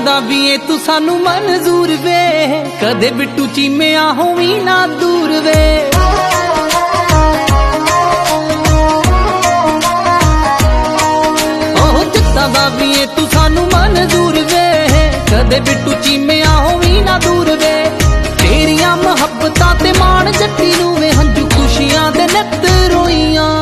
ਦਾ ਵੀ ਏ ਤੂੰ ਸਾਨੂੰ ਮਨਜ਼ੂਰ ਵੇ, ਕਦੇ ਬਿੱਟੂ ਚੀਮਿਆਂ ਹੋਵੀਂ ਨਾ ਦੂਰ ਵੇ। ਉਹ ਜੱਟਾਂ ਦਾ ਵੀ ਏ ਤੂੰ ਸਾਨੂੰ ਮਨਜ਼ੂਰ ਵੇ, ਕਦੇ ਬਿੱਟੂ ਚੀਮਿਆਂ ਹੋਵੀਂ ਨਾ ਦੂਰ ਵੇ। ਤੇਰੀਆਂ ਮੁਹੱਬਤਾਂ ਤੇ ਮਾਣ ਜੱਟੀ ਨੂੰ ਵੇ, ਹੰਝੂ ਖੁਸ਼ੀਆਂ ਦੇ ਨਿੱਤ ਰੋਈਆਂ।